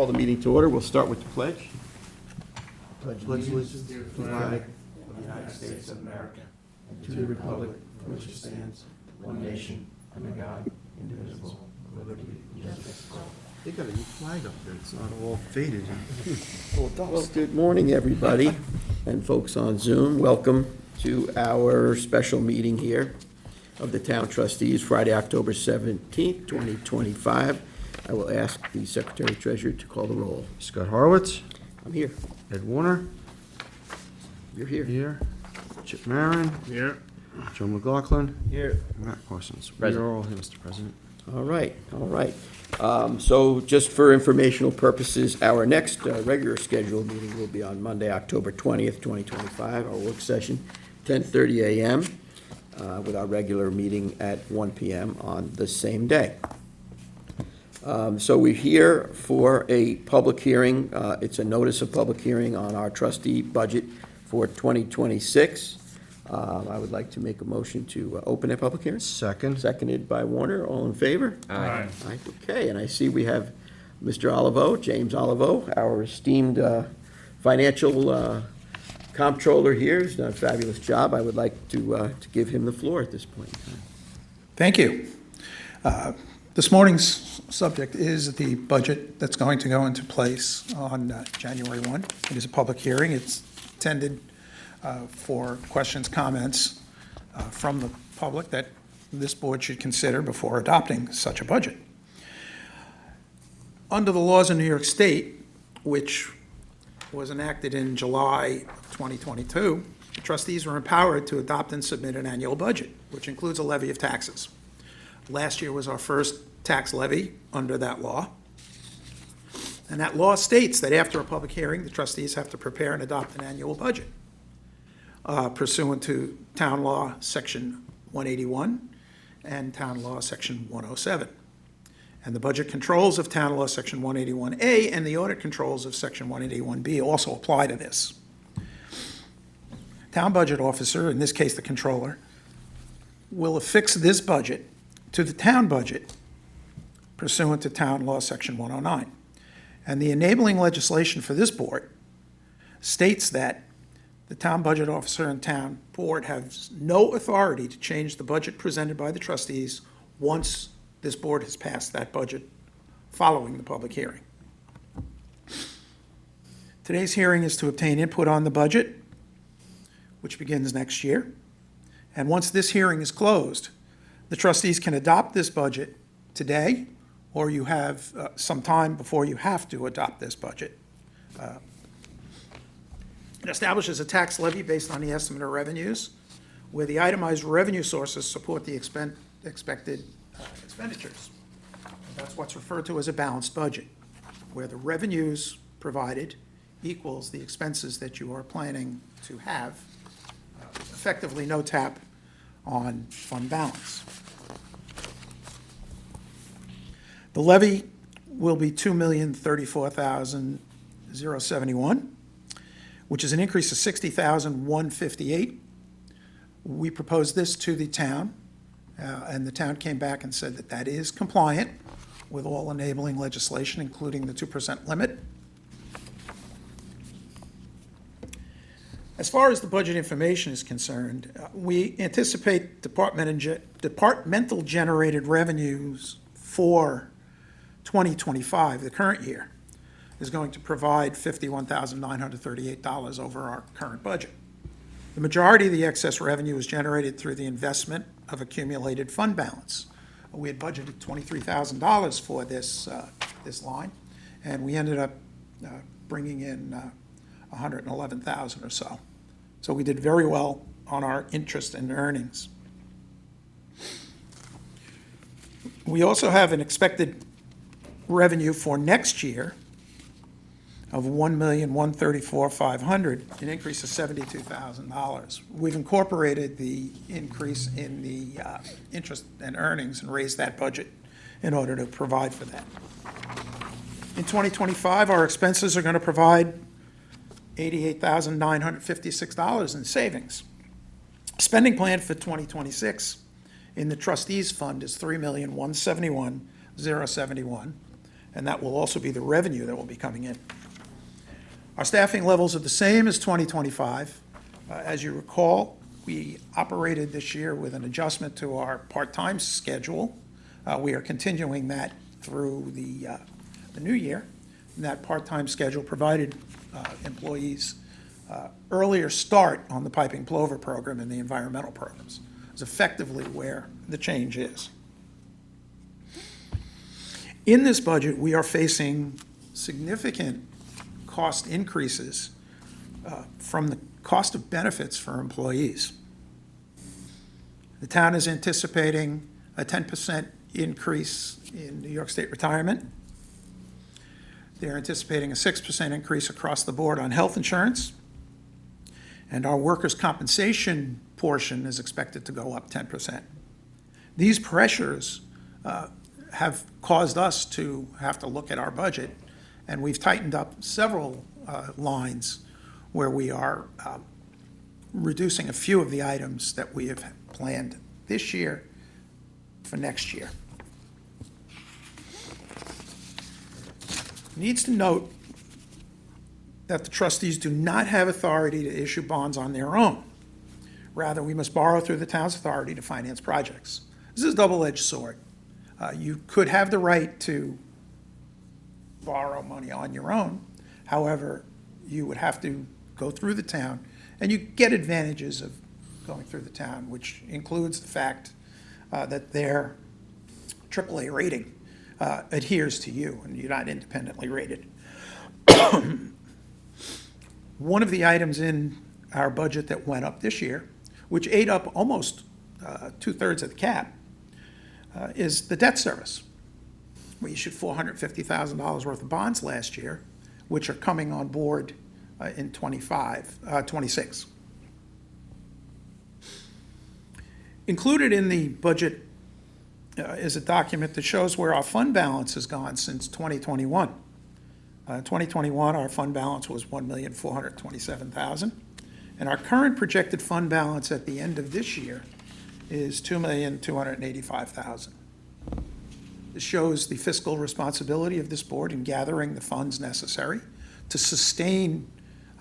call the meeting to order. We'll start with the pledge. Pledge allegiance to the flag of the United States of America, and to the republic for which it stands, one nation, under God, indivisible, with liberty and justice for all. They got a new flag up there. It's not all faded. Well, good morning, everybody, and folks on Zoom. Welcome to our special meeting here of the Town Trustees, Friday, October 17th, 2025. I will ask the Secretary Treasurer to call the roll. Scott Horowitz, I'm here. Ed Warner, You're here. here. Chip Marin, Here. Joe McLaughlin, Here. Matt Parsons. We Present. are all here, Mr. President. All right, all right. So just for informational purposes, our next regular scheduled meeting will be on Monday, October 20th, 2025, our work session, 10:30 a.m., with our regular meeting at 1 p.m. on the same day. So we're here for a public hearing. It's a notice of public hearing on our trustee budget for 2026. I would like to make a motion to open a public hearing. Second. Seconded by Warner. All in favor? Aye. Aye. Okay, and I see we have Mr. Olivo, James Olivo, our esteemed financial comptroller here. He's done a fabulous job. I would like to give him the floor at this point. Thank you. This morning's subject is the budget that's going to go into place on January 1. It is a public hearing. It's intended for questions, comments from the public that this board should consider before adopting such a budget. Under the laws of New York State, which was enacted in July 2022, the trustees were empowered to adopt and submit an annual budget, which includes a levy of taxes. Last year was our first tax levy under that law. And that law states that after a public hearing, the trustees have to prepare and adopt an annual budget pursuant to Town Law Section 181 and Town Law Section 107. And the budget controls of Town Law Section 181A and the audit controls of Section 181B also apply to this. Town budget officer, in this case the controller, will affix this budget to the town budget pursuant to Town Law Section 109. And the enabling legislation for this board states that the town budget officer and town board has no authority to change the budget presented by the trustees once this board has passed that budget following the public hearing. Today's hearing is to obtain input on the budget, which begins next year. And once this hearing is closed, the trustees can adopt this budget today, or you have some time before you have to adopt this budget. It establishes a tax levy based on the estimate of revenues, where the itemized revenue sources support the expected expenditures. That's what's referred to as a balanced budget, where the revenues provided equals the expenses that you are planning to have, effectively no tap on fund balance. The levy will be $2,034,071, which is an increase of $60,158. We proposed this to the town, and the town came back and said that that is compliant with all enabling legislation, including the 2% limit. As far as the budget information is concerned, we anticipate departmental generated revenues for 2025, the current year, is going to provide $51,938 over our current budget. The majority of the excess revenue is generated through the investment of accumulated fund balance. We had budgeted $23,000 for this line, and we ended up bringing in $111,000 or so. So we did very well on our interest and earnings. We also have an expected revenue for next year of $1,134,500, an increase of $72,000. We've incorporated the increase in the interest and earnings and raised that budget in order to provide for that. In 2025, our expenses are going to provide $88,956 in savings. Spending plan for 2026 in the trustees fund is $3,171,071, and that will also be the revenue that will be coming in. Our staffing levels are the same as 2025. As you recall, we operated this year with an adjustment to our part-time schedule. We are continuing that through the new year. And that part-time schedule provided employees earlier start on the piping plover program and the environmental programs. It's effectively where the change is. In this budget, we are facing significant cost increases from the cost of benefits for employees. The town is anticipating a 10% increase in New York State retirement. They're anticipating a 6% increase across the board on health insurance. And our workers' compensation portion is expected to go up 10%. These pressures have caused us to have to look at our budget, and we've tightened up several lines where we are reducing a few of the items that we have planned this year for next year. Needs to note that the trustees do not have authority to issue bonds on their own. Rather, we must borrow through the town's authority to finance projects. This is a double-edged sword. You could have the right to borrow money on your own. However, you would have to go through the town, and you get advantages of going through the town, which includes the fact that their AAA rating adheres to you, and you're not independently rated. One of the items in our budget that went up this year, which ate up almost 2/3 of the cap, is the debt service. We issued $450,000 worth of bonds last year, which are coming on board in 26. Included in the budget is a document that shows where our fund balance has gone since 2021. In 2021, our fund balance was $1,427,000, and our current projected fund balance at the end of this year is $2,285,000. This shows the fiscal responsibility of this board in gathering the funds necessary to sustain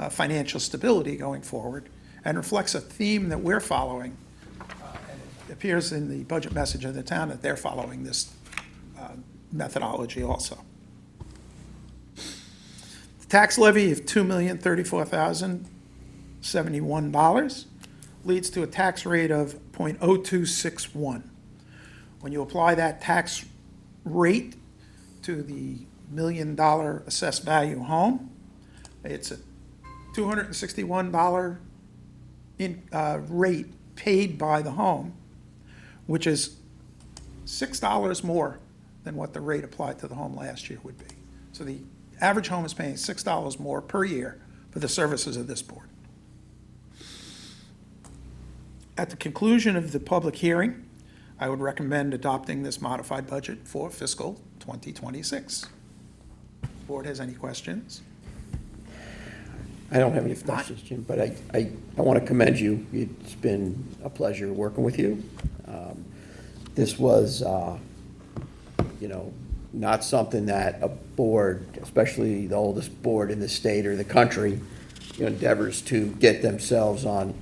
financial stability going forward, and reflects a theme that we're following. And it appears in the budget message of the town that they're following this methodology also. The tax levy of $2,034,071 leads to a tax rate of 0.0261. When you apply that tax rate to the $1 million assessed value home, it's a $261 rate paid by the home, which is $6 more than what the rate applied to the home last year would be. So the average home is paying $6 more per year for the services of this board. At the conclusion of the public hearing, I would recommend adopting this modified budget for fiscal 2026. Board has any questions? I don't have any If not- questions, Jim, but I want to commend you. It's been a pleasure working with you. This was, not something that a board, especially the oldest board in the state or the country, endeavors to get themselves on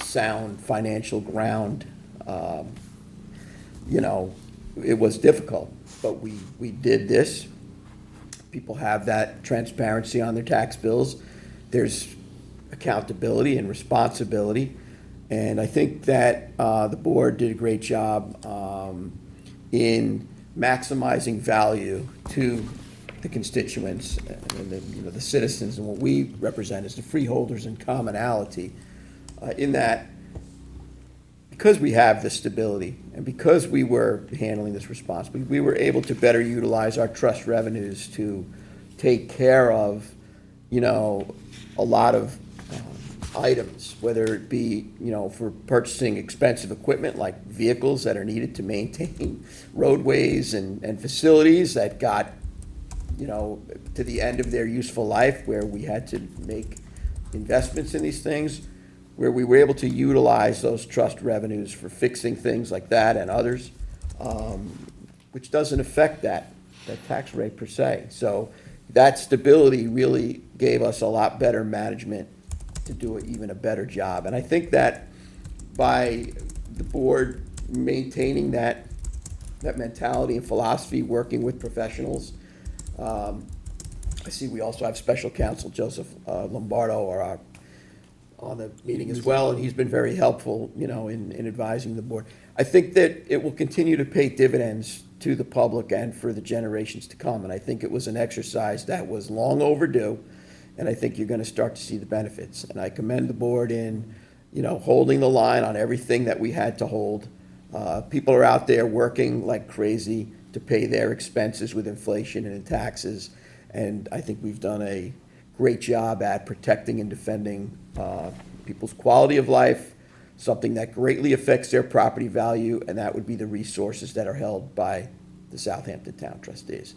sound financial ground. It was difficult, but we did this. People have that transparency on their tax bills. There's accountability and responsibility. And I think that the board did a great job in maximizing value to the constituents and the citizens, and what we represent is the freeholders and commonality. In that, because we have this stability and because we were handling this responsibly, we were able to better utilize our trust revenues to take care of, a lot of items, whether it be, for purchasing expensive equipment like vehicles that are needed to maintain roadways and facilities that got, to the end of their useful life, where we had to make investments in these things, where we were able to utilize those trust revenues for fixing things like that and others, which doesn't affect that that tax rate per se. So that stability really gave us a lot better management to do even a better job. And I think that by the board maintaining that mentality and philosophy, working with professionals. I see we also have special counsel Joseph Lombardo on the meeting as well, and he's been very helpful, in advising the board. I think that it will continue to pay dividends to the public and for the generations to come, and I think it was an exercise that was long overdue, and I think you're gonna start to see the benefits. And I commend the board in, holding the line on everything that we had to hold. People are out there working like crazy to pay their expenses with inflation and in taxes, and I think we've done a great job at protecting and defending people's quality of life, something that greatly affects their property value, and that would be the resources that are held by the Southampton Town Trustees.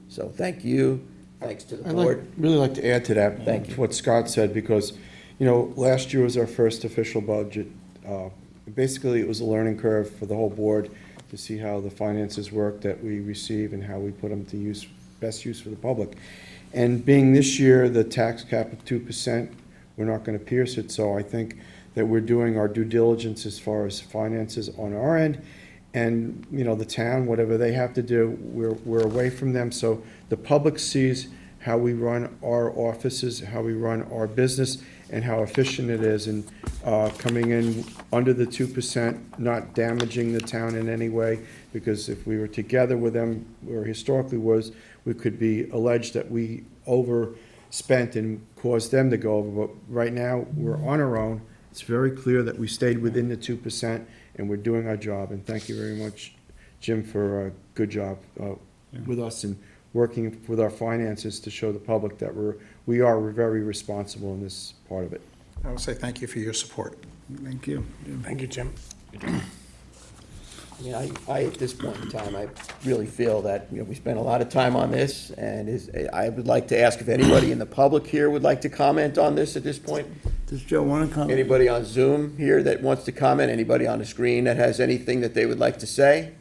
So thank you, thanks to the board. Really like to add to that. Thank you. What Scott said, because, last year was our first official budget. Basically, it was a learning curve for the whole board to see how the finances work that we receive and how we put them to use, best use for the public. And being this year, the tax cap of 2%, we're not going to pierce it, so I think that we're doing our due diligence as far as finances on our end. And, the town, whatever they have to do, we're away from them, so the public sees how we run our offices, how we run our business, and how efficient it is, and coming in under the 2%, not damaging the town in any way, because if we were together with them, where historically was, we could be alleged that we overspent and caused them to go over, but right now, we're on our own. It's very clear that we stayed within the 2%, and we're doing our job, and thank you very much, Jim, for a good job with us and working with our finances to show the public that we are very responsible in this part of it. I will say thank you for your support. Thank you. Thank you, Jim. I mean, I, at this point in time, I really feel that, we spent a lot of time on this, and I would like to ask if anybody in the public here would like to comment on this at this point. Does Joe want to comment? Anybody on Zoom here that wants to comment? Anybody on the screen that has anything that they would like to say?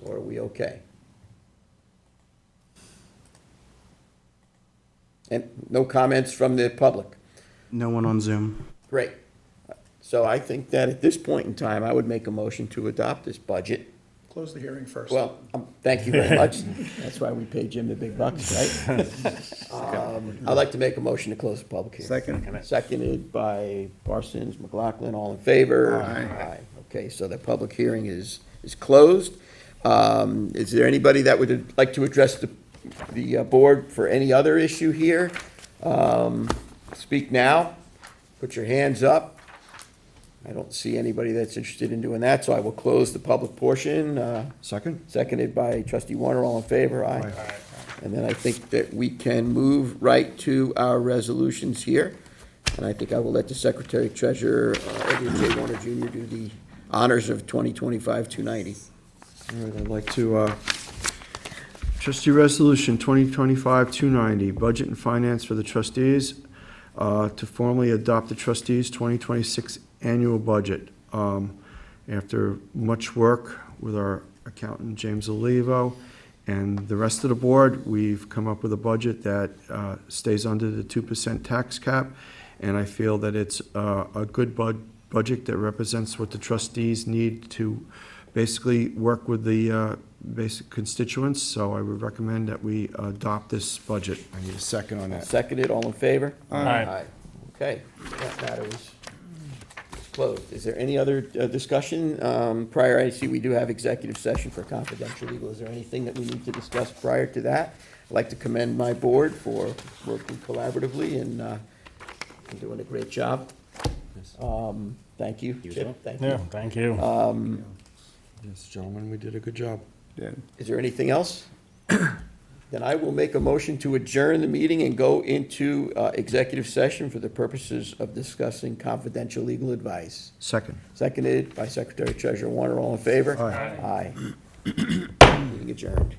Or are we okay? And no comments from the public? No one on Zoom. Great. So I think that at this point in time, I would make a motion to adopt this budget. Close the hearing first. Well, thank you very much. That's why we pay Jim the big bucks, right? I'd like to make a motion to close the public hearing. Second. Seconded by Parsons, McLaughlin, all in favor? Aye. Okay, so the public hearing is closed. Is there anybody that would like to address the board for any other issue here? Speak now. Put your hands up. I don't see anybody that's interested in doing that, so I will close the public portion. Second? Seconded by trustee Warner, all in favor? Aye. And then I think that we can move right to our resolutions here. And I think I will let the Secretary Treasurer, Edward J. Warner Jr., do the honors of 2025-290. All right, I'd like to, trustee resolution 2025-290, budget and finance for the trustees, to formally adopt the trustees' 2026 annual budget. After much work with our accountant, James Olivo, and the rest of the board, we've come up with a budget that stays under the 2% tax cap, and I feel that it's a good budget that represents what the trustees need to basically work with the basic constituents, so I would recommend that we adopt this budget. I need a second on that. Seconded, all in favor? Aye. Okay, that matter is closed. Is there any other discussion? Prior, I see we do have executive session for confidential legal. Is there anything that we need to discuss prior to that? I'd like to commend my board for working collaboratively and doing a great job. Thank you, Chip. Thank Yeah, you. thank you. Yes, gentlemen, we did a good job. Yeah. Is there anything else? Then I will make a motion to adjourn the meeting and go into executive session for the purposes of discussing confidential legal advice. Second. Seconded by Secretary Treasurer Warner. All in favor? Aye. Aye. Meeting adjourned.